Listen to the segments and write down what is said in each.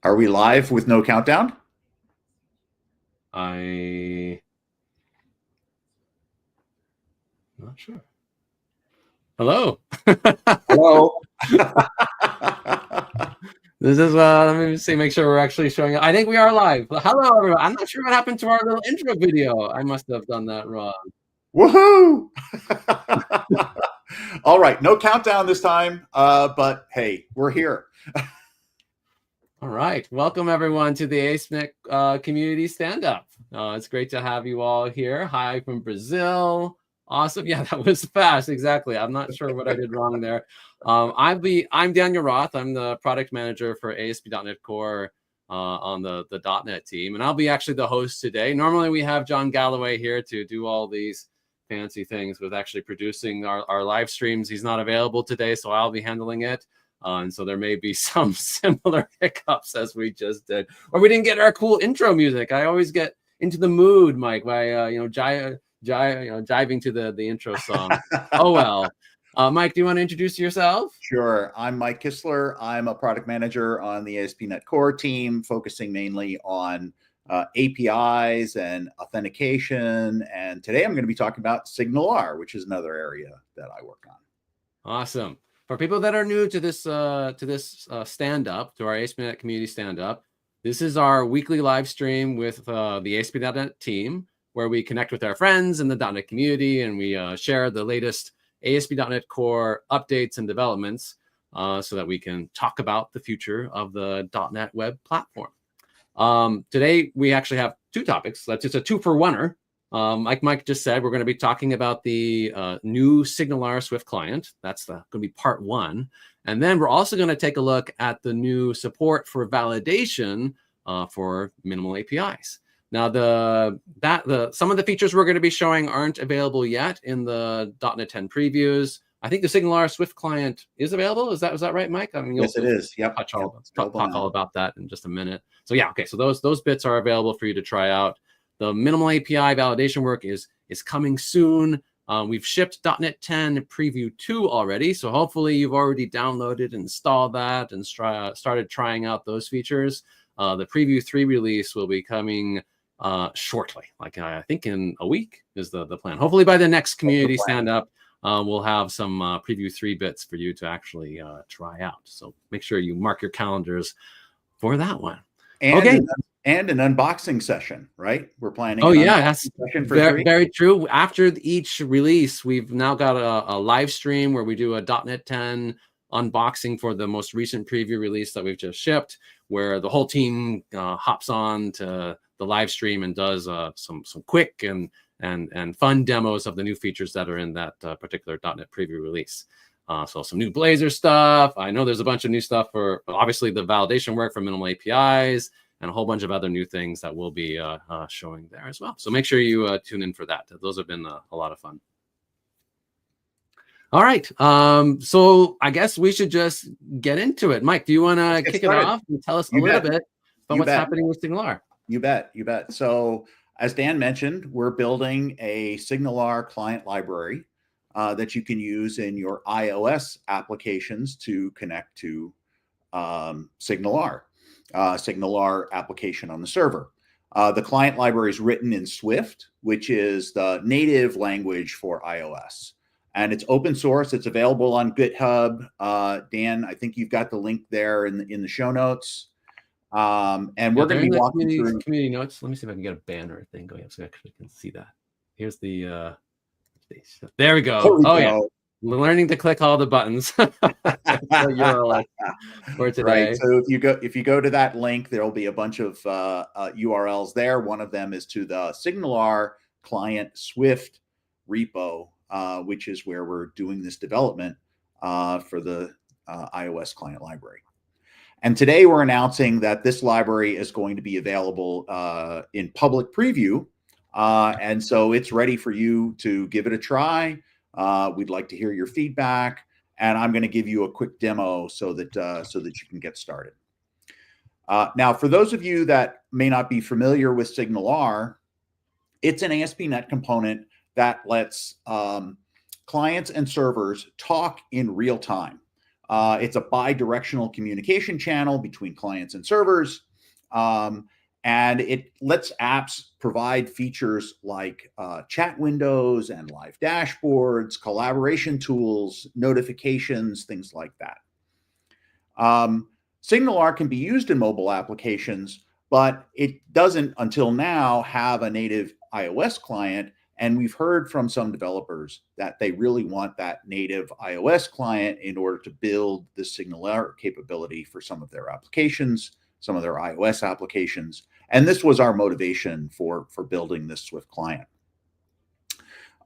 Are we live with no countdown? I'm not sure. Hello. Hello. This is let me see, make sure we're actually showing up. I think we are live. Hello, everyone. I'm not sure what happened to our little intro video. I must have done that wrong. Woohoo! All right, no countdown this time, but hey, we're here. All right, welcome everyone to the ASP.NET Community Stand-Up. It's great to have you all here. Hi from Brazil. Awesome. Yeah, that was fast. Exactly. I'm not sure what I did wrong there. I'm Daniel Roth. I'm the product manager for ASP.NET Core on the .NET team, and I'll be actually the host today. Normally we have John Galloway here to do all these fancy things with actually producing our live streams. He's not available today, so I'll be handling it. And so there may be some similar hiccups as we just did, or we didn't get our cool intro music. I always get into the mood, Mike, by jiving to the intro song. Oh well. Mike, do you want to introduce yourself? Sure. I'm Mike Kistler. I'm a product manager on the ASP.NET Core team, focusing mainly on APIs and authentication. And today I'm going to be talking about SignalR, which is another area that I work on. Awesome. For people that are new to this stand-up, to our ASP.NET Community Stand-Up, this is our weekly live stream with the ASP.NET team, where we connect with our friends in the .NET community and we share the latest ASP.NET Core updates and developments so that we can talk about the future of the .NET web platform. Today, we actually have two topics. That's just a two-for-oneer. Like Mike just said, we're going to be talking about the new SignalR Swift client. That's going to be part one. And then we're also going to take a look at the new support for validation for minimal APIs. Now, some of the features we're going to be showing aren't available yet in the .NET 10 previews. I think the SignalR Swift client is available. Is that right, Mike? I mean, yes, it is. Yep. Talk all about that in just a minute. So yeah, okay. So those bits are available for you to try out. The minimal API validation work is coming soon. We've shipped .NET 10 Preview 2 already, so hopefully you've already downloaded, installed that, and started trying out those features. The Preview 3 release will be coming shortly, like I think in a week is the plan. Hopefully by the next community stand-up, we'll have some Preview 3 bits for you to actually try out. So make sure you mark your calendars for that one. And okay. And an unboxing session, right? We're planning. Oh yeah, that's very true. After each release, we've now got a live stream where we do a .NET 10 unboxing for the most recent preview release that we've just shipped, where the whole team hops on to the live stream and does some quick and fun demos of the new features that are in that particular .NET preview release. So some new Blazor stuff. I know there's a bunch of new stuff for obviously the validation work for minimal APIs, and a whole bunch of other new things that we'll be showing there as well. So make sure you tune in for that. Those have been a lot of fun. All right. So I guess we should just get into it. Mike, do you want to kick it off and tell us a little bit about what's happening with SignalR? You bet. You bet. So as Dan mentioned, we're building a SignalR client library that you can use in your iOS applications to connect to SignalR. SignalR application on the server. The client library is written in Swift, which is the native language for iOS. And it's open source. It's available on GitHub. Dan, I think you've got the link there in the show notes. And we're going to be walking through community notes. Let me see if I can get a banner thing going up so I actually can see that. Here's the there we go. Yeah. Learning to click all the buttons for today. Right. So if you go to that link, there'll be a bunch of URLs there. One of them is to the SignalR client Swift repo, which is where we're doing this development for the iOS client library. And today we're announcing that this library is going to be available in public preview. And so it's ready for you to give it a try. We'd like to hear your feedback, and I'm going to give you a quick demo so that you can get started. Now, for those of you that may not be familiar with SignalR, it's an ASP.NET component that lets clients and servers talk in real time. It's a bi-directional communication channel between clients and servers. And it lets apps provide features like chat windows and live dashboards, collaboration tools, notifications, things like that. SignalR can be used in mobile applications, but it doesn't until now have a native iOS client. And we've heard from some developers that they really want that native iOS client in order to build the SignalR capability for some of their applications, some of their iOS applications. And this was our motivation for building this Swift client.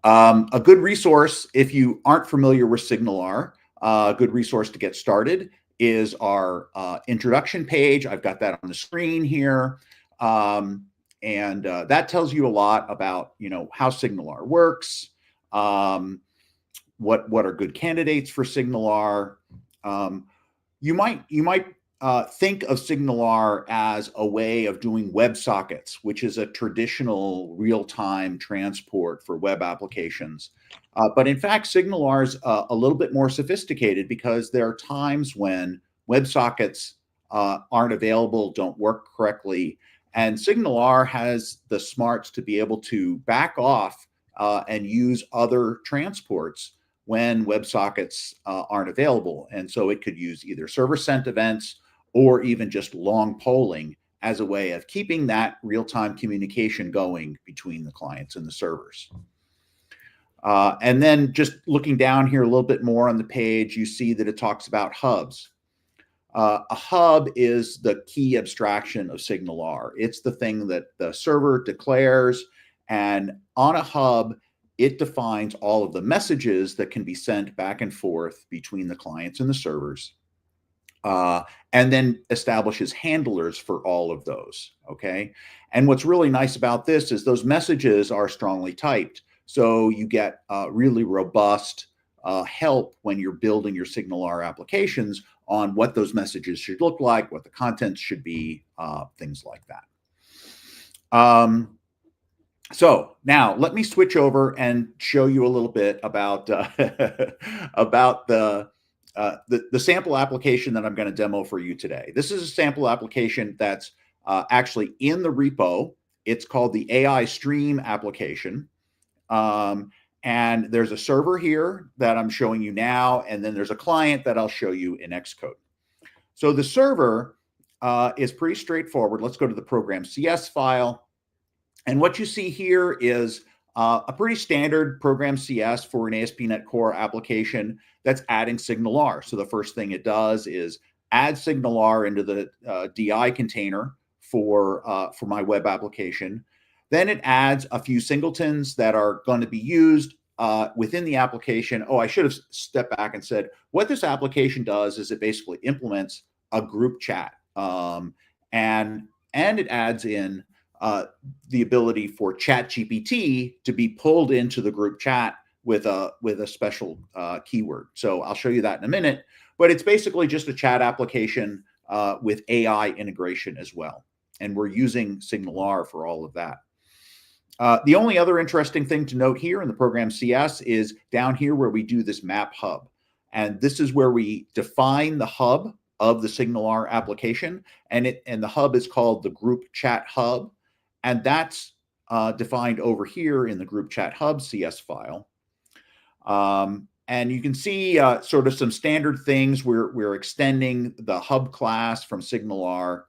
A good resource, if you aren't familiar with SignalR, a good resource to get started is our introduction page. I've got that on the screen here. And that tells you a lot about, how SignalR works, what are good candidates for SignalR. You might think of SignalR as a way of doing WebSockets, which is a traditional real-time transport for web applications. But in fact, SignalR is a little bit more sophisticated because there are times when WebSockets aren't available, don't work correctly. And SignalR has the smarts to be able to back off and use other transports when WebSockets aren't available. And so it could use either server-sent events or even just long polling as a way of keeping that real-time communication going between the clients and the servers. And then just looking down here a little bit more on the page, you see that it talks about hubs. A hub is the key abstraction of SignalR. It's the thing that the server declares, and on a hub, it defines all of the messages that can be sent back and forth between the clients and the servers, and then establishes handlers for all of those, okay? And what's really nice about this is those messages are strongly typed, so you get really robust help when you're building your SignalR applications on what those messages should look like, what the contents should be, things like that. So now let me switch over and show you a little bit about about the sample application that I'm going to demo for you today. This is a sample application that's actually in the repo. It's called the AI Stream application. And there's a server here that I'm showing you now, and then there's a client that I'll show you in Xcode. So the server is pretty straightforward. Let's go to the program CS file. And what you see here is a pretty standard program CS for an ASP.NET Core application that's adding SignalR. So the first thing it does is add SignalR into the DI container for my web application. Then it adds a few singletons that are going to be used within the application. Oh, I should have stepped back and said, what this application does is it basically implements a group chat. And it adds in the ability for ChatGPT to be pulled into the group chat with a special keyword. So I'll show you that in a minute. But it's basically just a chat application with AI integration as well. And we're using SignalR for all of that. The only other interesting thing to note here in the program CS is down here where we do this map hub. And this is where we define the hub of the SignalR application. And the hub is called the group chat hub. And that's defined over here in the group chat hub CS file. And you can see sort of some standard things. We're extending the hub class from SignalR.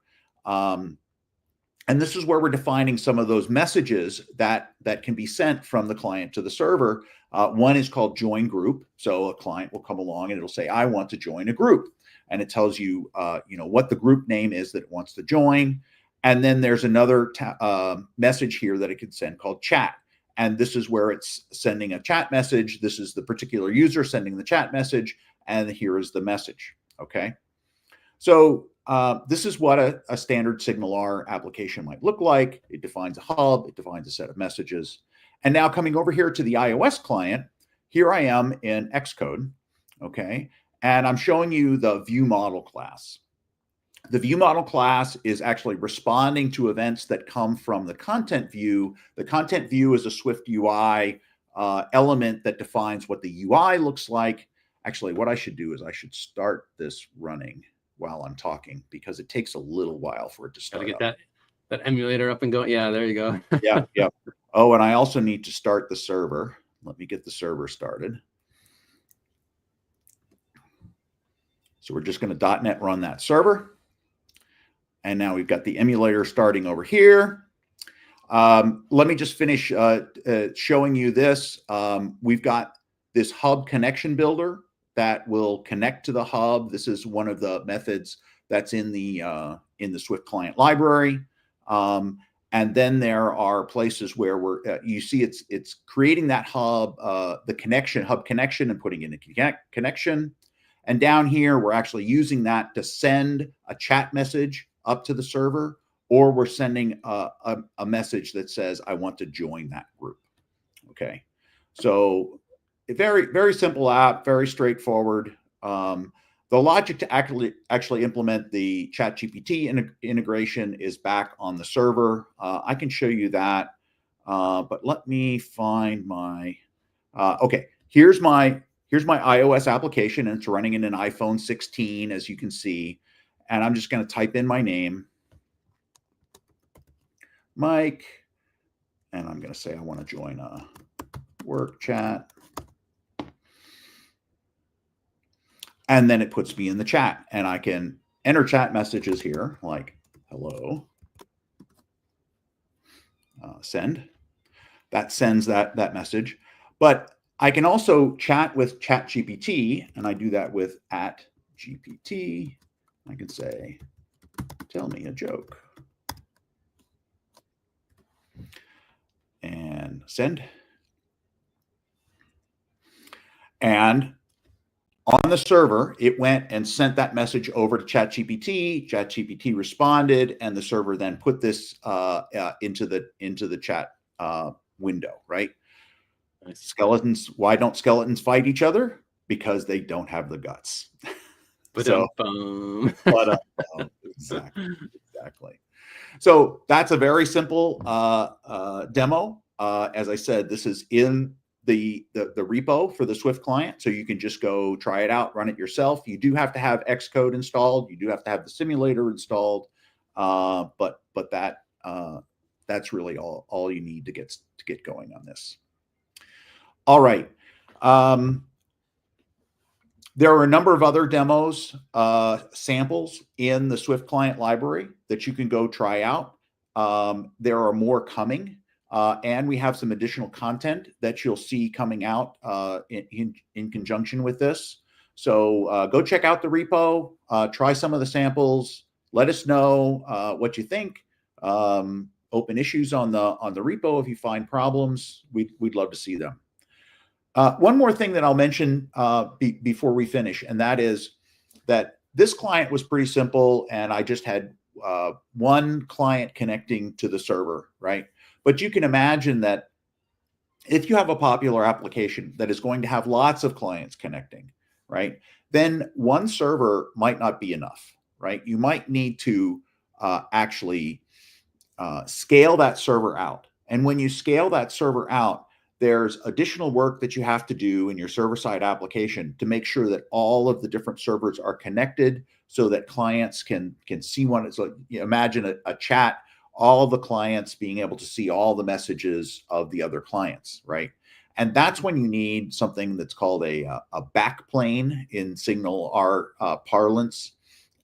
And this is where we're defining some of those messages that can be sent from the client to the server. One is called join group. So a client will come along and it'll say, I want to join a group. And it tells you, what the group name is that it wants to join. And then there's another message here that it can send called chat. And this is where it's sending a chat message. This is the particular user sending the chat message. And here is the message. Okay. So this is what a standard SignalR application might look like. It defines a hub. It defines a set of messages. And now coming over here to the iOS client, here I am in Xcode. Okay. And I'm showing you the view model class. The view model class is actually responding to events that come from the content view. The content view is a Swift UI element that defines what the UI looks like. Actually, what I should do is I should start this running while I'm talking, because it takes a little while for it to start. Gotta get that emulator up and going. Yeah, there you go. Yeah. Oh, and I also need to start the server. Let me get the server started. So we're just going to .NET run that server. And now we've got the emulator starting over here. Let me just finish showing you this. We've got this hub connection builder that will connect to the hub. This is one of the methods that's in the Swift client library. And then there are places where you see it's creating that hub, the hub connection, and putting in a connection. And down here, we're actually using that to send a chat message up to the server, or we're sending a message that says, I want to join that group. Okay. So a very, very simple app, very straightforward. The logic to actually implement the ChatGPT integration is back on the server. I can show you that, but let me find my, okay, here's my iOS application, and it's running in an iPhone 16, as you can see. And I'm just going to type in my name, Mike, and I'm going to say I want to join a work chat. And then it puts me in the chat, and I can enter chat messages here like hello, send. That sends that message. But I can also chat with ChatGPT, and I do that with @GPT. I can say, tell me a joke, and send. And on the server, it went and sent that message over to ChatGPT. ChatGPT responded, and the server then put this into the chat window, right? Nice. Skeletons. Why don't skeletons fight each other? Because they don't have the guts. So, exactly. So that's a very simple demo. As I said, this is in the repo for the Swift client, so you can just go try it out, run it yourself. You do have to have Xcode installed. You do have to have the simulator installed, but that's really all you need to get going on this. All right. There are a number of other demos, samples in the Swift client library that you can go try out. There are more coming. And we have some additional content that you'll see coming out in conjunction with this. So go check out the repo, try some of the samples, let us know what you think. Open issues on the repo if you find problems. We'd love to see them. One more thing that I'll mention before we finish, and that is that this client was pretty simple, and I just had one client connecting to the server, right? But you can imagine that if you have a popular application that is going to have lots of clients connecting, right, then one server might not be enough, right? You might need to actually scale that server out. And when you scale that server out, there's additional work that you have to do in your server-side application to make sure that all of the different servers are connected so that clients can see one. It's like, you know, imagine a chat, all of the clients being able to see all the messages of the other clients, right? And that's when you need something that's called a backplane in SignalR parlance.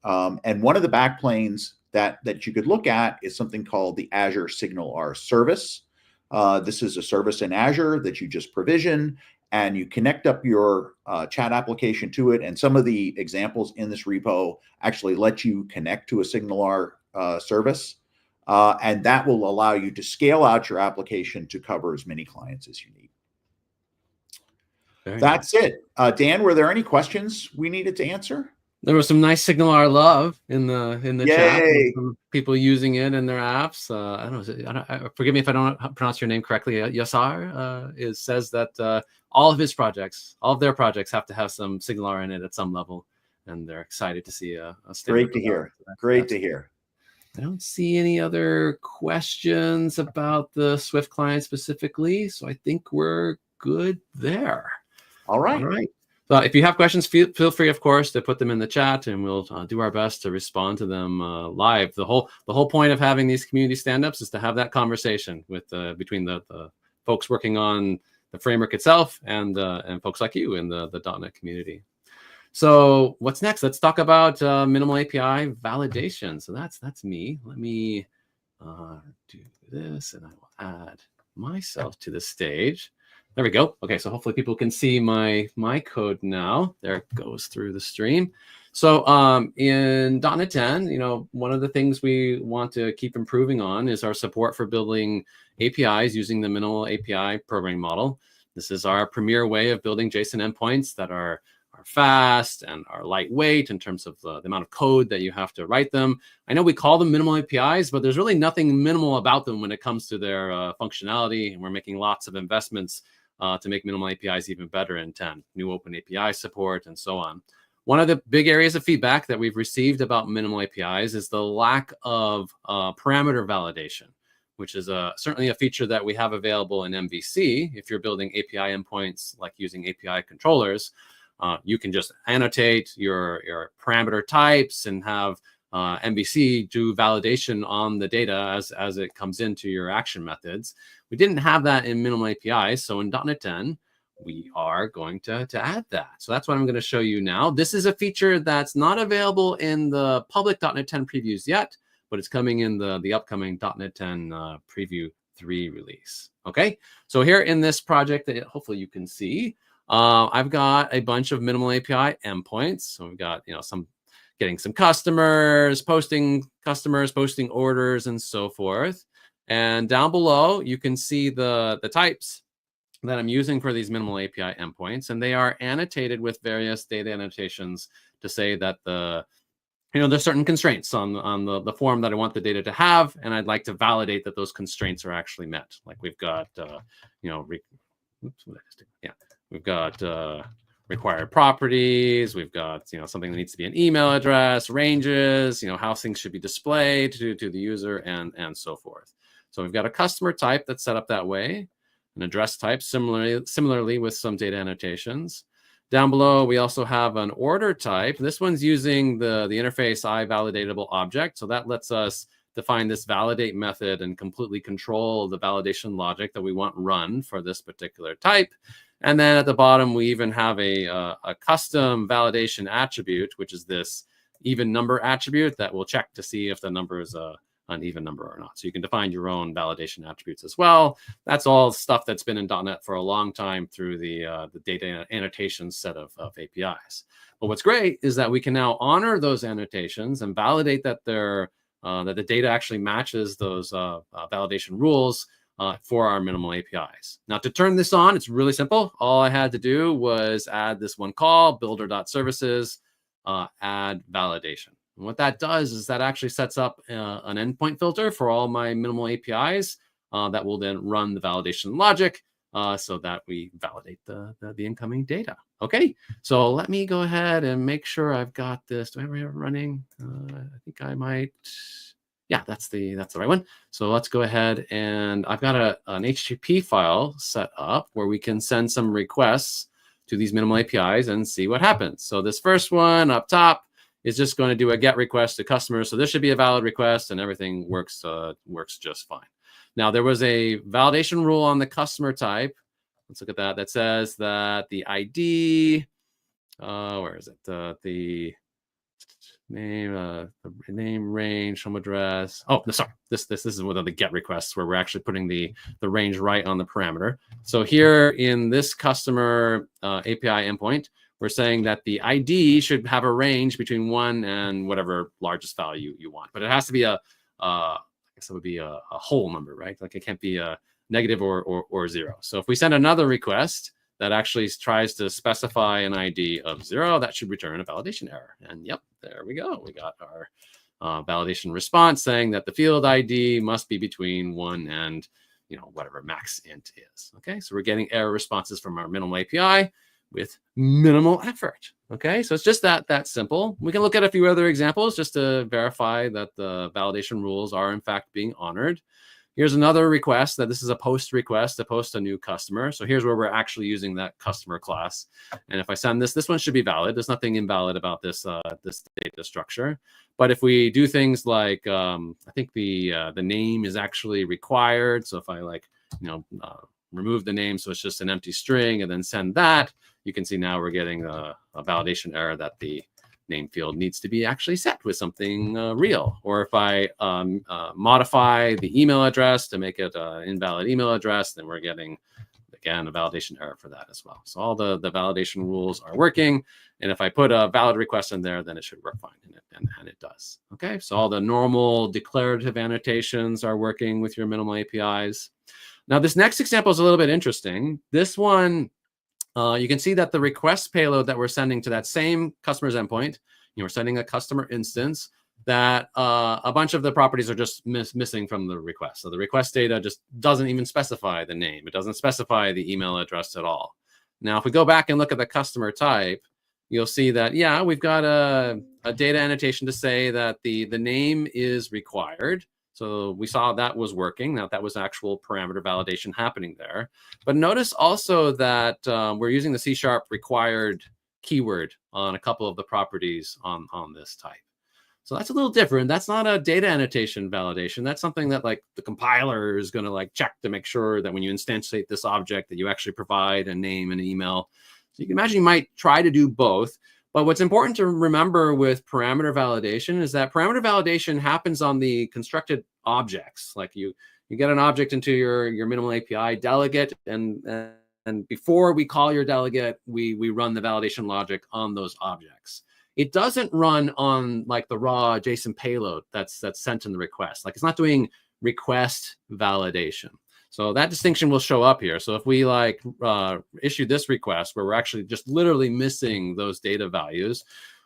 And one of the backplanes that you could look at is something called the Azure SignalR service. This is a service in Azure that you just provision, and you connect up your chat application to it. And some of the examples in this repo actually let you connect to a SignalR service. And that will allow you to scale out your application to cover as many clients as you need. That's it. Dan, were there any questions we needed to answer? There was some nice SignalR love in the chat. Some people using it in their apps. I don't know. Forgive me if I don't pronounce your name correctly. Yasar says that all of his projects, all of their projects, have to have some SignalR in it at some level, and they're excited to see a Great to hear. Great to hear. I don't see any other questions about the Swift client specifically, so I think we're good there. All right. All right. So if you have questions, feel free, of course, to put them in the chat, and we'll do our best to respond to them live. The whole point of having these community stand-ups is to have that conversation with between the folks working on the framework itself and folks like you in the .NET community. So what's next? Let's talk about minimal API validation. So that's me. Let me do this, and I will add myself to the stage. There we go. Okay, so hopefully people can see my code now. There it goes through the stream. So in .NET 10, one of the things we want to keep improving on is our support for building APIs using the minimal API programming model. This is our premier way of building JSON endpoints that are fast and are lightweight in terms of the amount of code that you have to write them. I know we call them minimal APIs, but there's really nothing minimal about them when it comes to their functionality. And we're making lots of investments to make minimal APIs even better in 10, new open API support and so on. One of the big areas of feedback that we've received about minimal APIs is the lack of parameter validation, which is certainly a feature that we have available in MVC. If you're building API endpoints like using API controllers, you can just annotate your parameter types and have MVC do validation on the data as it comes into your action methods. We didn't have that in minimal APIs. So in .NET 10, we are going to add that. So that's what I'm going to show you now. This is a feature that's not available in the public .NET 10 previews yet, but it's coming in the upcoming .NET 10 Preview 3 release. Okay, so here in this project that hopefully you can see, I've got a bunch of minimal API endpoints. So we've got getting some customers, posting orders, and so forth. And down below, you can see the types that I'm using for these minimal API endpoints, and they are annotated with various data annotations to say that there's certain constraints on the form that I want the data to have, and I'd like to validate that those constraints are actually met. Like we've got, we've got required properties. We've got something that needs to be an email address, ranges, how things should be displayed to the user, and so forth. So we've got a customer type that's set up that way, an address type similarly with some data annotations. Down below, we also have an order type. This one's using the interface iValidatable object. So that lets us define this validate method and completely control the validation logic that we want run for this particular type. And then at the bottom, we even have a custom validation attribute, which is this even number attribute that will check to see if the number is an even number or not. So you can define your own validation attributes as well. That's all stuff that's been in .NET for a long time through the data annotation set of APIs. But what's great is that we can now honor those annotations and validate that that the data actually matches those validation rules for our minimal APIs. Now, to turn this on, it's really simple. All I had to do was add this one call, builder.services, add validation. And what that does is that actually sets up an endpoint filter for all my minimal APIs that will then run the validation logic so that we validate the incoming data. Okay, so let me go ahead and make sure I've got this. Do I have it running? I think I might. Yeah, that's the right one. So let's go ahead, and I've got an HTTP file set up where we can send some requests to these minimal APIs and see what happens. So this first one up top is just going to do a GET request to customers. So this should be a valid request, and everything works just fine. Now, there was a validation rule on the customer type. Let's look at that. That says that the ID, where is it? The name, range, home address. Oh, no, sorry. This is one of the GET requests where we're actually putting the range right on the parameter. So here in this customer API endpoint, we're saying that the ID should have a range between 1 and whatever largest value you want, but it has to be I guess it would be a whole number, right? Like it can't be a negative or 0. So if we send another request that actually tries to specify an ID of 0, that should return a validation error. And yep, there we go. We got our validation response saying that the field ID must be between 1 and whatever max int is. Okay, so we're getting error responses from our minimal API with minimal effort. Okay, so it's just that simple. We can look at a few other examples just to verify that the validation rules are in fact being honored. Here's another request that this is a post request to post a new customer. So here's where we're actually using that customer class. And if I send this one should be valid. There's nothing invalid about this this data structure. But if we do things like, I think the name is actually required. So if I remove the name, so it's just an empty string, and then send that, you can see now we're getting a validation error that the name field needs to be actually set with something real. Or if I modify the email address to make it an invalid email address, then we're getting, again, a validation error for that as well. So all the validation rules are working. And if I put a valid request in there, then it should work fine. And it does. Okay, so all the normal declarative annotations are working with your minimal APIs. Now, this next example is a little bit interesting. This one, you can see that the request payload that we're sending to that same customer's endpoint, we're sending a customer instance, that a bunch of the properties are just missing from the request. So the request data just doesn't even specify the name. It doesn't specify the email address at all. Now, if we go back and look at the customer type, you'll see that, yeah, we've got a data annotation to say that the name is required. So we saw that was working. Now that was actual parameter validation happening there. But notice also that we're using the C# required keyword on a couple of the properties on this type. So that's a little different. That's not a data annotation validation. That's something that like the compiler is going to like check to make sure that when you instantiate this object that you actually provide a name and an email. So you can imagine you might try to do both. But what's important to remember with parameter validation is that parameter validation happens on the constructed objects. Like you get an object into your minimal API delegate, and before we call your delegate, we run the validation logic on those objects. It doesn't run on like the raw JSON payload that's sent in the request. Like it's not doing request validation. So that distinction will show up here. So if we like issue this request where we're actually just literally missing those data values,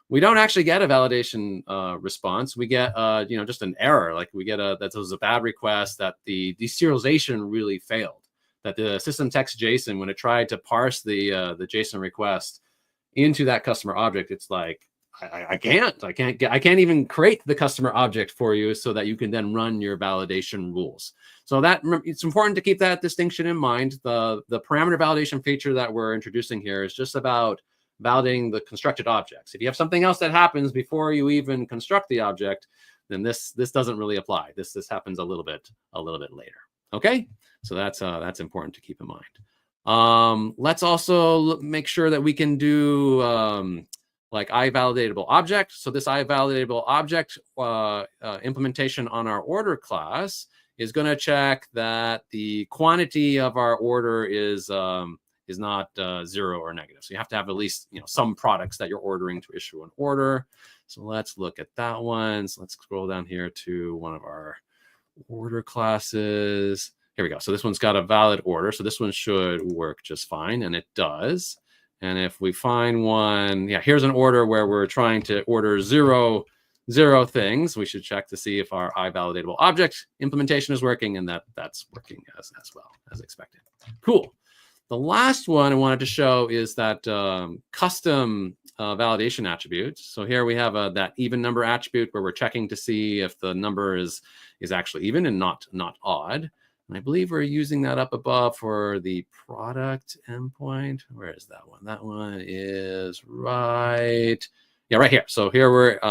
we don't actually get a validation response. We get just an error. Like we get that this was a bad request, that the deserialization really failed, that the system text JSON, when it tried to parse the JSON request into that customer object, it's like, I can't even create the customer object for you so that you can then run your validation rules. So that it's important to keep that distinction in mind. The parameter validation feature that we're introducing here is just about validating the constructed objects. If you have something else that happens before you even construct the object, then this doesn't really apply. This happens a little bit later. Okay, so that's important to keep in mind. Let's also make sure that we can do like iValidatable object. So this iValidatable object implementation on our order class is going to check that the quantity of our order is not 0 or negative. So you have to have at least some products that you're ordering to issue an order. So let's look at that one. So let's scroll down here to one of our order classes. Here we go. So this one's got a valid order. So this one should work just fine, and it does. And if we find one, here's an order where we're trying to order zero things. We should check to see if our iValidatable object implementation is working, and that's working as well as expected. Cool. The last one I wanted to show is that custom validation attribute. So here we have that even number attribute where we're checking to see if the number is actually even and not odd. And I believe we're using that up above for the product endpoint. Where is that one? That one is right here. So here whoops,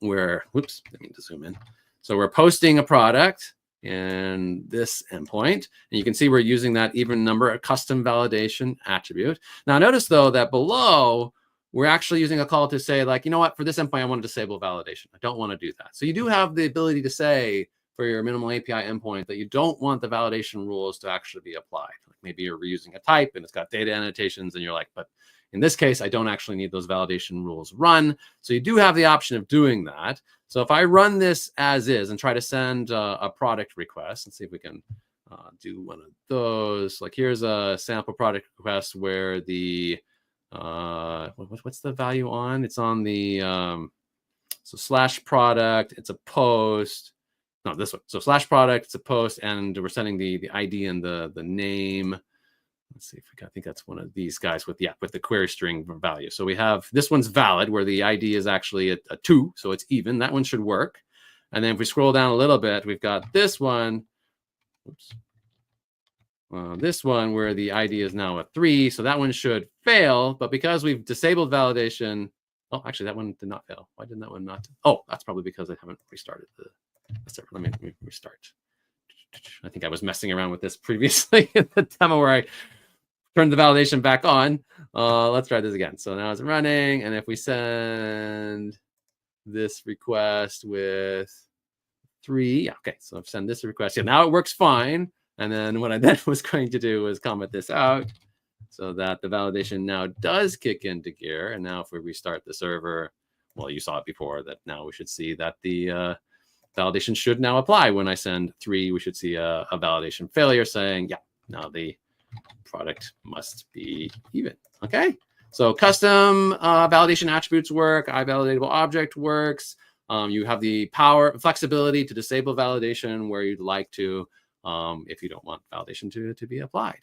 I need to zoom in. So we're posting a product in this endpoint, and you can see we're using that even number, a custom validation attribute. Now notice though that below we're actually using a call to say like, you know what, for this endpoint I want to disable validation. I don't want to do that. So you do have the ability to say for your minimal API endpoint that you don't want the validation rules to actually be applied. Like maybe you're reusing a type and it's got data annotations and you're like, but in this case, I don't actually need those validation rules run. So you do have the option of doing that. So if I run this as is and try to send a product request, and see if we can do one of those. Like here's a sample product request where the, what's the value on? It's on the, so /product, it's a post. No, this one. So /product, it's a post, and we're sending the ID and the name. Let's see if I think that's one of these guys with the query string value. So we have this one's valid where the ID is actually a 2, so it's even. That one should work. And then if we scroll down a little bit, we've got this one. Oops. This one where the ID is now a 3. So that one should fail. But because we've disabled validation, oh, actually, that one did not fail. Why didn't that one not? Oh, that's probably because I haven't restarted the server. Let me restart. I think I was messing around with this previously in the demo where I turned the validation back on. Let's try this again. So now it's running. And if we send this request with 3, yeah, okay. So I've sent this request. Yeah, now it works fine. And then what I then was going to do was comment this out so that the validation now does kick into gear. And now if we restart the server, well, you saw it before that now we should see that the validation should now apply. When I send 3, we should see a validation failure saying, yeah, now the product must be even. Okay. So custom validation attributes work. iValidatable object works. You have the flexibility to disable validation where you'd like to, if you don't want validation to be applied.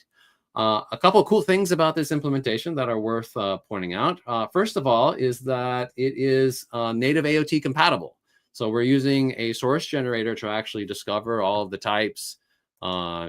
A couple of cool things about this implementation that are worth pointing out. First of all, is that it is native AOT compatible. So we're using a source generator to actually discover all of the types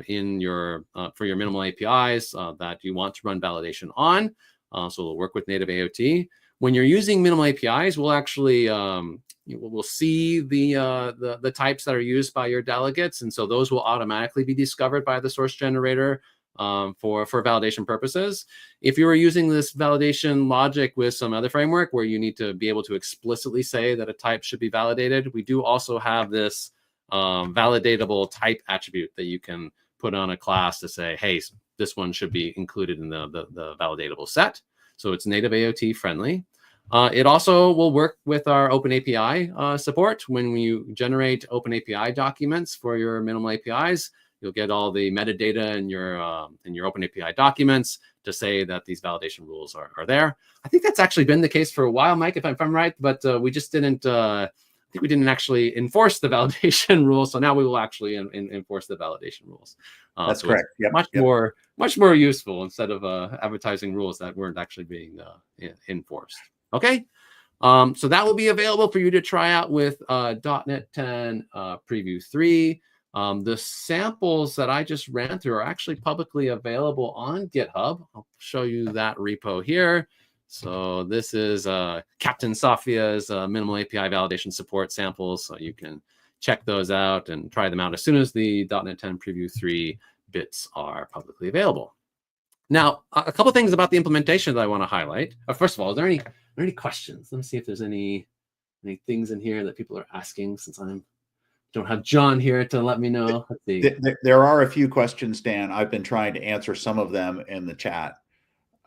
in your for your minimal APIs that you want to run validation on. So it'll work with native AOT. When you're using minimal APIs, we'll actually we'll see the types that are used by your delegates, and so those will automatically be discovered by the source generator for validation purposes. If you were using this validation logic with some other framework where you need to be able to explicitly say that a type should be validated, we do also have this validatable type attribute that you can put on a class to say, hey, this one should be included in the validatable set. So it's native AOT friendly. It also will work with our OpenAPI support. When you generate OpenAPI documents for your minimal APIs, you'll get all the metadata in your OpenAPI documents to say that these validation rules are there. I think that's actually been the case for a while, Mike, if I'm right, but we just didn't, I think we didn't actually enforce the validation rules. So now we will actually enforce the validation rules. That's so correct. Yep. Much more useful instead of advertising rules that weren't actually being enforced. Okay. So that will be available for you to try out with .NET 10 Preview 3. The samples that I just ran through are actually publicly available on GitHub. I'll show you that repo here. So this is Captain Sophia's minimal API validation support samples. So you can check those out and try them out as soon as the .NET 10 Preview 3 bits are publicly available. Now, a couple things about the implementation that I want to highlight. First of all, are there any questions? Let me see if there's any things in here that people are asking, since I don't have John here to let me know. Let's see. There are a few questions, Dan. I've been trying to answer some of them in the chat.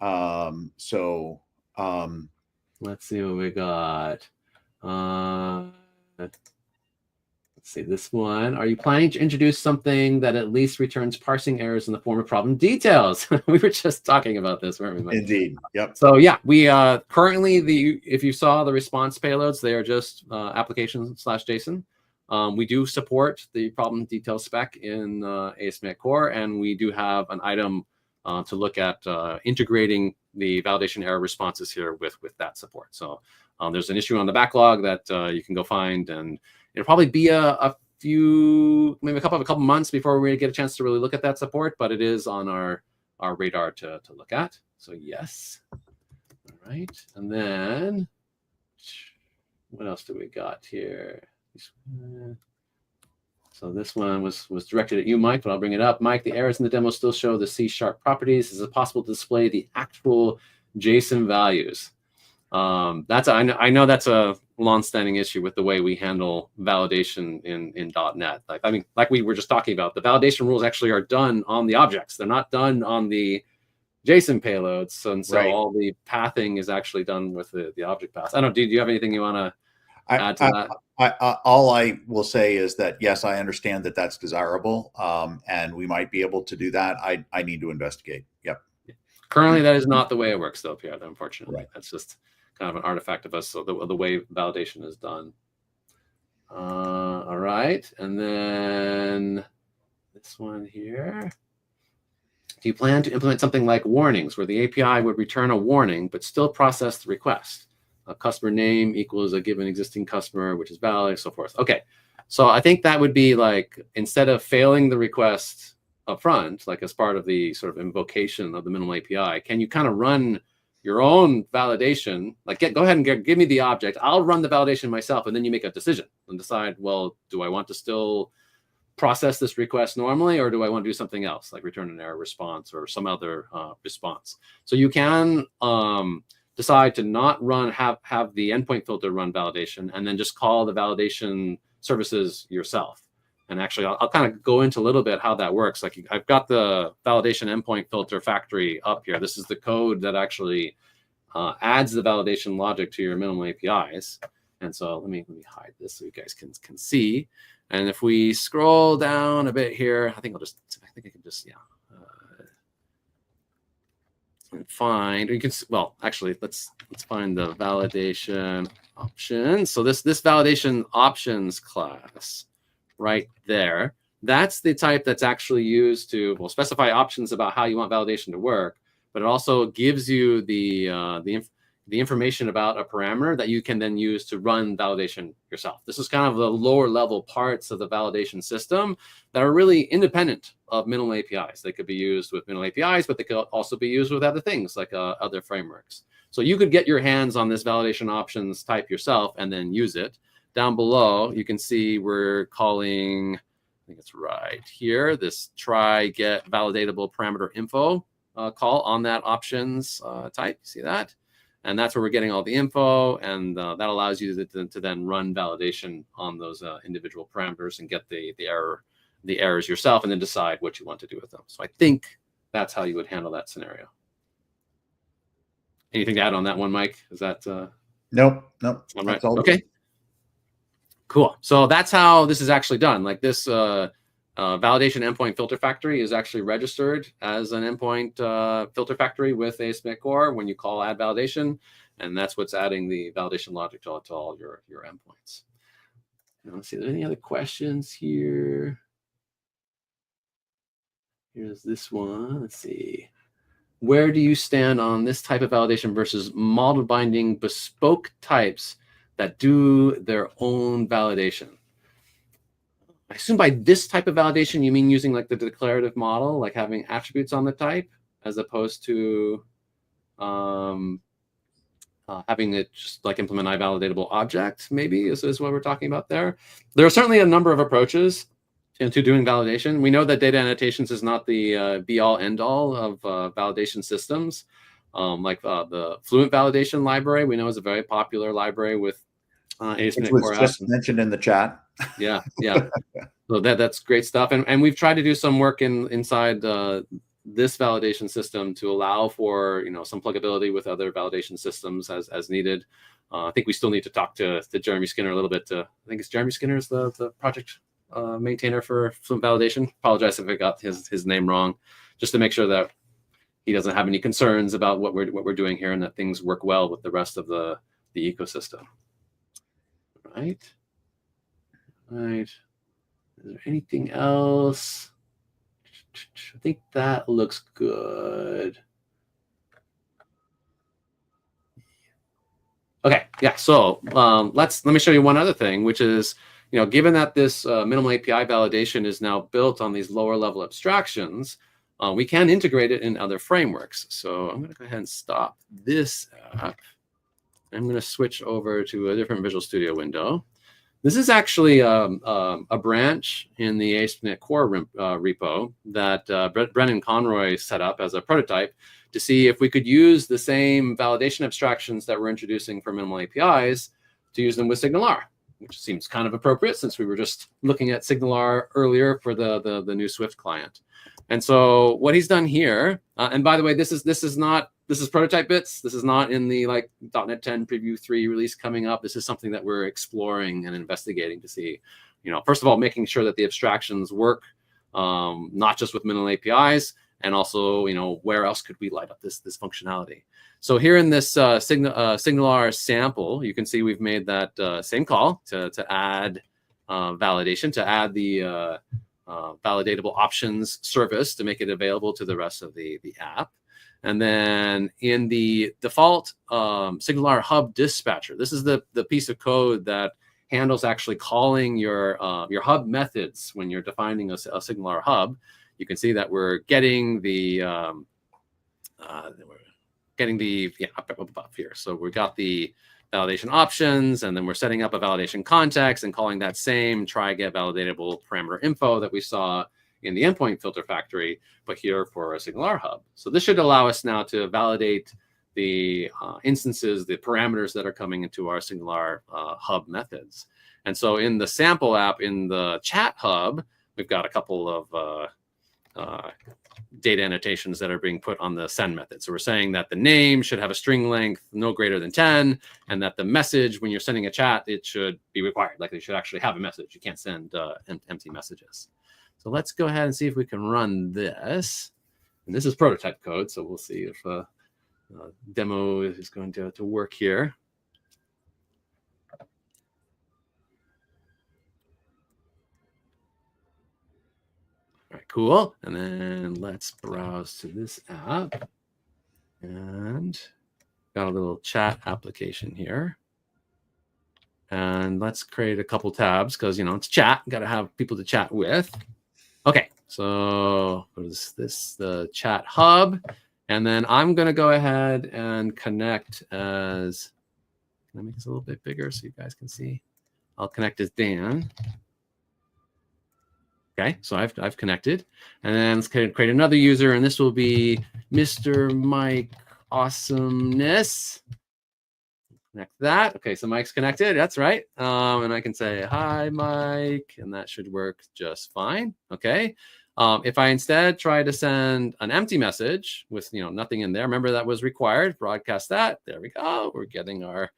Let's see what we got. Let's see this one. Are you planning to introduce something that at least returns parsing errors in the form of problem details? We were just talking about this, weren't we, Mike? Indeed. Yep. So yeah, we currently if you saw the response payloads, they are just application/JSON. We do support the problem detail spec in aspnetcore, and we do have an item to look at integrating the validation error responses here with that support. So there's an issue on the backlog that you can go find, and it'll probably be a couple months before we get a chance to really look at that support, but it is on our radar to look at. So yes. All right. And then what else do we got here? So this one was directed at you, Mike, but I'll bring it up. Mike, the errors in the demo still show the C# properties. Is it possible to display the actual JSON values? I know that's a long-standing issue with the way we handle validation in .NET. Like we were just talking about, the validation rules actually are done on the objects. They're not done on the JSON payloads, and so right. All the pathing is actually done with the object paths. I don't. Do you have anything you want to add to that? All I will say is that yes, I understand that that's desirable, and we might be able to do that. I need to investigate. Yep. Currently, that is not the way it works, though, Pierre. Unfortunately, right. That's just kind of an artifact of us. So the way validation is done. All right, and then this one here. Do you plan to implement something like warnings, where the API would return a warning but still process the request? A customer name equals a given existing customer, which is valid, so forth. Okay, So I think that would be like, instead of failing the request up front, like as part of the sort of invocation of the minimal API, can you kind of run your own validation? Like, go ahead and give me the object. I'll run the validation myself, and then you make a decision and decide, well, do I want to still process this request normally, or do I want to do something else, like return an error response or some other response? So you can decide to not run, have the endpoint filter run validation, and then just call the validation services yourself. And actually, I'll kind of go into a little bit how that works. Like, I've got the validation endpoint filter factory up here. This is the code that actually adds the validation logic to your minimal APIs. And so let me hide this so you guys can see. And if we scroll down a bit here, I think I can just, find, you can, well, actually, let's find the validation options. So this validation options class right there, that's the type that's actually used to, well, specify options about how you want validation to work, but it also gives you the information about a parameter that you can then use to run validation yourself. This is kind of the lower level parts of the validation system that are really independent of minimal APIs. They could be used with minimal APIs, but they could also be used with other things like other frameworks. So you could get your hands on this validation options type yourself and then use it. Down below, you can see we're calling, I think it's right here, this try get validatable parameter info call on that options type. See that? And that's where we're getting all the info, and that allows you to then run validation on those individual parameters and get the errors yourself, and then decide what you want to do with them. So I think that's how you would handle that scenario. Anything to add on that one, Mike? Is that Nope. all right? That's all. Okay. Cool. So that's how this is actually done. Like, this validation endpoint filter factory is actually registered as an endpoint filter factory with aspnetcore when you call add validation, and that's what's adding the validation logic to all your endpoints. Now, let's see, are there any other questions here? Here's this one. Let's see. Where do you stand on this type of validation versus model binding bespoke types that do their own validation? I assume by this type of validation, you mean using like the declarative model, like having attributes on the type, as opposed to having it just like implement iValidatable object, maybe is what we're talking about there. There are certainly a number of approaches into doing validation. We know that data annotations is not the be-all, end-all of validation systems. Like the Fluent validation library, we know is a very popular library with ASP.NET Core. Just mentioned in the chat. Yeah. So that's great stuff, and we've tried to do some work inside this validation system to allow for some pluggability with other validation systems as needed. I think we still need to talk to Jeremy Skinner a little bit. I think it's Jeremy Skinner is the project maintainer for Fluent validation. Apologize if I got his name wrong, just to make sure that he doesn't have any concerns about what we're doing here, and that things work well with the rest of the ecosystem. Right. Is there anything else? I think that looks good. Okay, yeah. So let me show you one other thing, which is, given that this minimal API validation is now built on these lower level abstractions, we can integrate it in other frameworks. So I'm going to go ahead and stop this app. I'm going to switch over to a different Visual Studio window. This is actually a branch in the aspnetcore repo that Brennan Conroy set up as a prototype to see if we could use the same validation abstractions that we're introducing for minimal APIs to use them with SignalR, which seems kind of appropriate since we were just looking at SignalR earlier for the new Swift client. And so what he's done here, and by the way, this is prototype bits. This is not in the .NET 10 Preview 3 release coming up. This is something that we're exploring and investigating to see, first of all, making sure that the abstractions work, not just with minimal APIs, and also, where else could we light up this functionality? So here in this SignalR sample, you can see we've made that same call to add validation, to add the validatable options service to make it available to the rest of the app. And then in the default SignalR Hub dispatcher, this is the piece of code that handles actually calling your hub methods when you're defining a SignalR hub. You can see that we're getting the up above here. So we got the validation options, and then we're setting up a validation context and calling that same try get validatable parameter info that we saw in the endpoint filter factory, but here for a SignalR hub. So this should allow us now to validate the instances, the parameters that are coming into our SignalR hub methods. And so in the sample app, in the chat hub, we've got a couple of data annotations that are being put on the send method. So we're saying that the name should have a string length no greater than 10, and that the message, when you're sending a chat, it should be required. Like they should actually have a message. You can't send empty messages. So let's go ahead and see if we can run this. And this is prototype code, so we'll see if demo is going to work here. All right, cool. And then let's browse to this app. And got a little chat application here. And let's create a couple tabs because, you know, it's chat. Got to have people to chat with. Okay, so what is this? The chat hub. And then I'm going to go ahead and connect as, can I make this a little bit bigger so you guys can see? I'll connect as Dan. Okay, so I've connected. And then let's create another user, and this will be Mr. Mike Awesomeness. Connect that. Okay, so Mike's connected. That's right. And I can say, hi, Mike, and that should work just fine. Okay. If I instead try to send an empty message with, you know, nothing in there, remember that was required, broadcast that. There we go. We're getting our,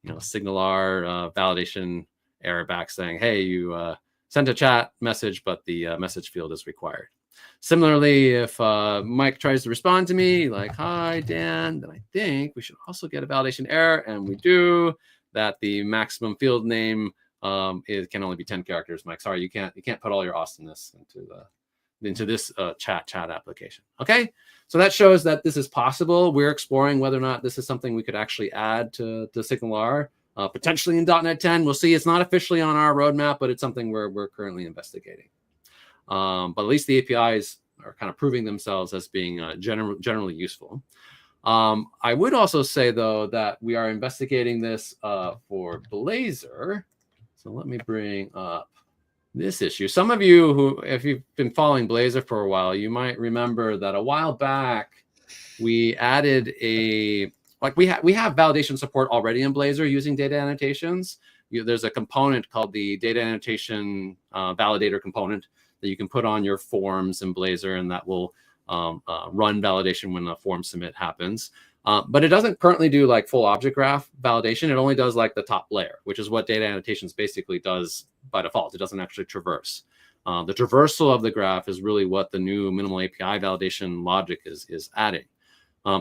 you know, SignalR validation error back saying, hey, you sent a chat message, but the message field is required. Similarly, if Mike tries to respond to me like, hi, Dan, then I think we should also get a validation error. And we do that. The maximum field name can only be 10 characters. Mike, sorry, you can't put all your awesomeness into this chat application. Okay, so that shows that this is possible. We're exploring whether or not this is something we could actually add to SignalR, potentially in .NET 10. We'll see. It's not officially on our roadmap, but it's something we're currently investigating. But at least the APIs are kind of proving themselves as being generally useful. I would also say, though, that we are investigating this for Blazor. So let me bring up this issue. Some of you who, if you've been following Blazor for a while, you might remember that a while back we added we have validation support already in Blazor using data annotations. There's a component called the data annotation validator component that you can put on your forms in Blazor, and that will run validation when a form submit happens. But it doesn't currently do like full object graph validation. It only does like the top layer, which is what data annotations basically does by default. It doesn't actually traverse. The traversal of the graph is really what the new minimal API validation logic is adding.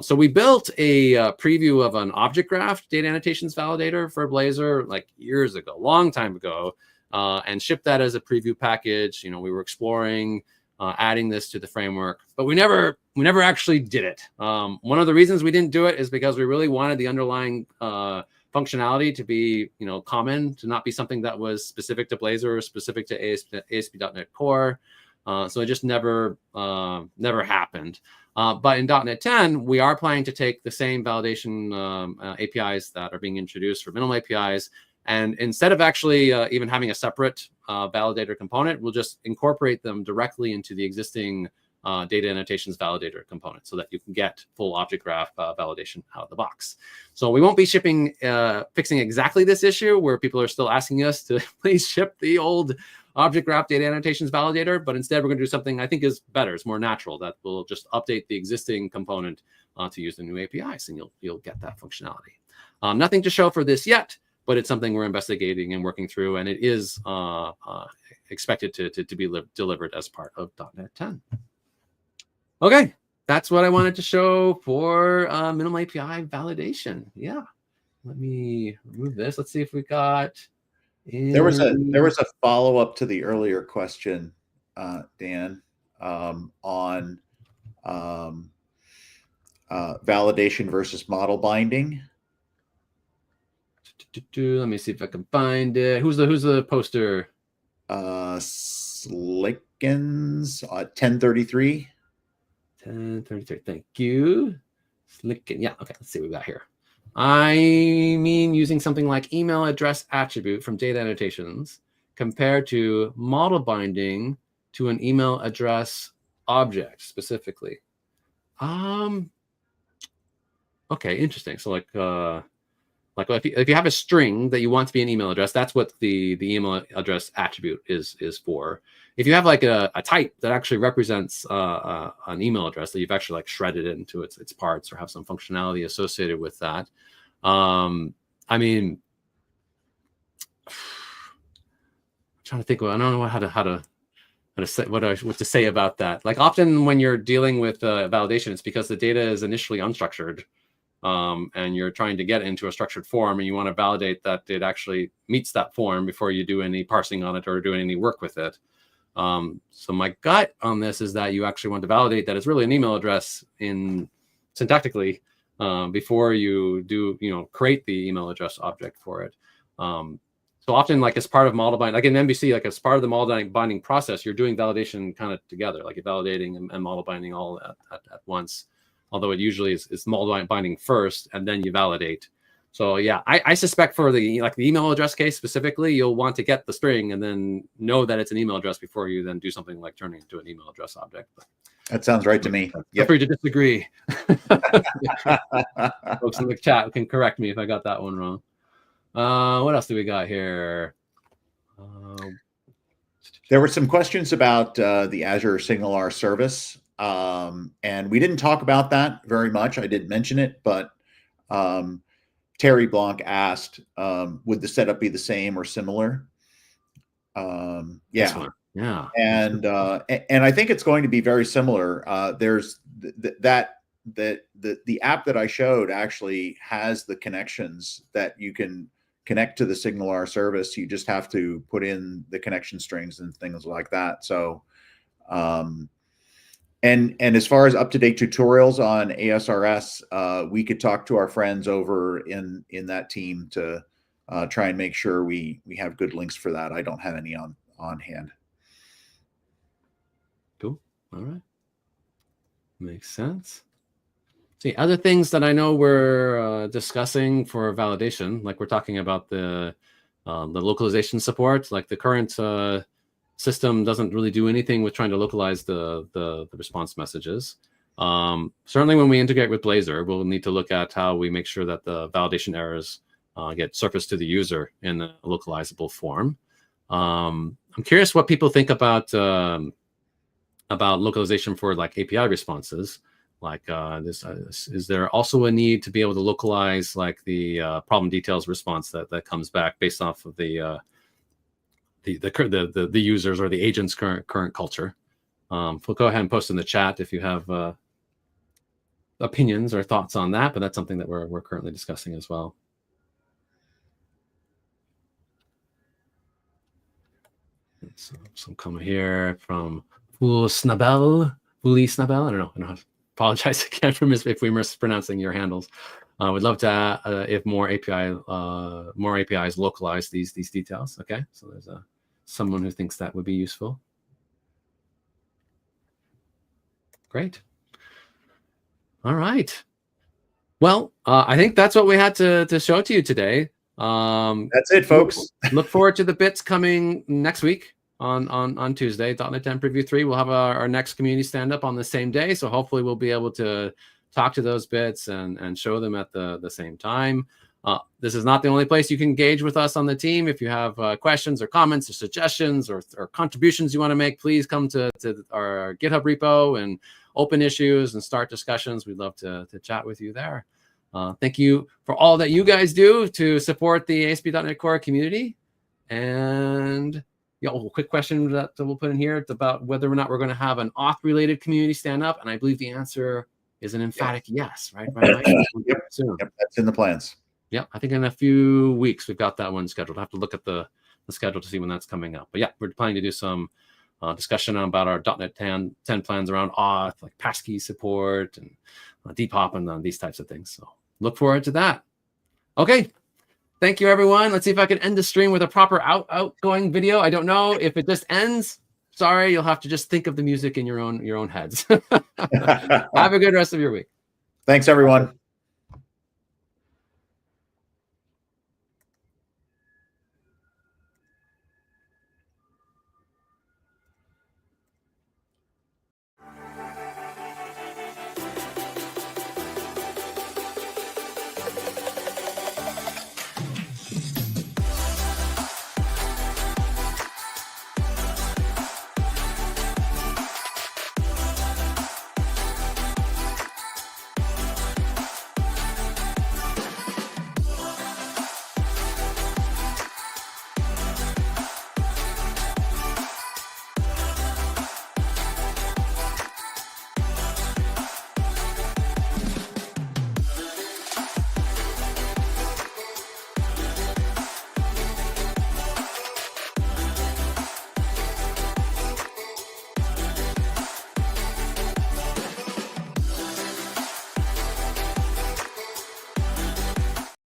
So we built a preview of an object graph data annotations validator for Blazor like years ago, long time ago, and shipped that as a preview package. You know, we were exploring adding this to the framework, but we never actually did it. One of the reasons we didn't do it is because we really wanted the underlying functionality to be, you know, common, to not be something that was specific to Blazor or specific to ASP.NET Core. So it just never happened. But in .NET 10, we are planning to take the same validation APIs that are being introduced for minimal APIs, and instead of actually even having a separate validator component, we'll just incorporate them directly into the existing data annotations validator component so that you can get full object graph validation out of the box. So we won't be fixing exactly this issue where people are still asking us to please ship the old object graph data annotations validator, but instead we're going to do something I think is better. It's more natural, that we'll just update the existing component to use the new APIs, and you'll get that functionality. Nothing to show for this yet, but it's something we're investigating and working through, and it is expected to be delivered as part of .NET 10. Okay, that's what I wanted to show for minimal API validation. Yeah, let me remove this. Let's see if we got. There was a follow-up to the earlier question, Dan, on validation versus model binding. Let me see if I can find it. Who's the poster? Slickens 1033. 1033. Thank you. Slicken. Yeah. Okay. Let's see what we got here. I mean, using something like email address attribute from data annotations compared to model binding to an email address object specifically. Okay, interesting. So like if you have a string that you want to be an email address, that's what the email address attribute is for. If you have like a type that actually represents an email address that you've actually like shredded it into its parts or have some functionality associated with that, I mean, I'm trying to think. I don't know how to say what to say about that. Like often when you're dealing with validation, it's because the data is initially unstructured. And you're trying to get it into a structured form, and you want to validate that it actually meets that form before you do any parsing on it or doing any work with it. So my gut on this is that you actually want to validate that it's really an email address in syntactically before you do, create the email address object for it. So often, like as part of model binding, like in MVC, like as part of the model binding process, you're doing validation kind of together, like you're validating and model binding all at once. Although it usually is model binding first, and then you validate. So yeah, I suspect for the email address case specifically, you'll want to get the string and then know that it's an email address before you then do something like turning it into an email address object. But that sounds right to me. Feel free to disagree. Folks in the chat can correct me if I got that one wrong. What else do we got here? There were some questions about the Azure SignalR service. And we didn't talk about that very much. I did mention it, but Terry Blanc asked, would the setup be the same or similar? Yeah. And I think it's going to be very similar. There's the app that I showed actually has the connections that you can connect to the SignalR service. You just have to put in the connection strings and things like that. So, and as far as up-to-date tutorials on ASRS, we could talk to our friends over in that team to try and make sure we have good links for that. I don't have any on hand. Cool. All right. Makes sense. See, other things that I know we're discussing for validation, like we're talking about the localization support, like the current system doesn't really do anything with trying to localize the response messages. Certainly when we integrate with Blazor, we'll need to look at how we make sure that the validation errors get surfaced to the user in a localizable form. I'm curious what people think about localization for like API responses. Like is there also a need to be able to localize like the problem details response that comes back based off of the users or the agent's current culture? We'll go ahead and post in the chat if you have opinions or thoughts on that, but that's something that we're currently discussing as well. So some comment here from Fuli Snabel. I don't know. Apologize again for if we're mispronouncing your handles. We'd love to if more APIs localize these details. Okay, so there's someone who thinks that would be useful. Great. All right. Well, I think that's what we had to show to you today. That's it, folks. Look forward to the bits coming next week on Tuesday. .NET 10 Preview 3. We'll have our next community stand-up on the same day. So hopefully we'll be able to talk to those bits and show them at the same time. This is not the only place you can engage with us on the team. If you have questions or comments or suggestions or contributions you want to make, please come to our GitHub repo and open issues and start discussions. We'd love to chat with you there. Thank you for all that you guys do to support the ASP.NET Core community. And a quick question that we'll put in here. It's about whether or not we're going to have an auth-related community stand-up. And I believe the answer is an emphatic yes, right? Yep. Soon. Yep, that's in the plans. Yeah, I think in a few weeks we've got that one scheduled. I have to look at the schedule to see when that's coming up. But yeah, we're planning to do some discussion about our .NET 10 plans around auth, like passkey support and deep hop and these types of things. So look forward to that. Okay. Thank you, everyone. Let's see if I can end the stream with a proper outgoing video. I don't know if it just ends. Sorry, you'll have to just think of the music in your own heads. Have a good rest of your week. Thanks, everyone.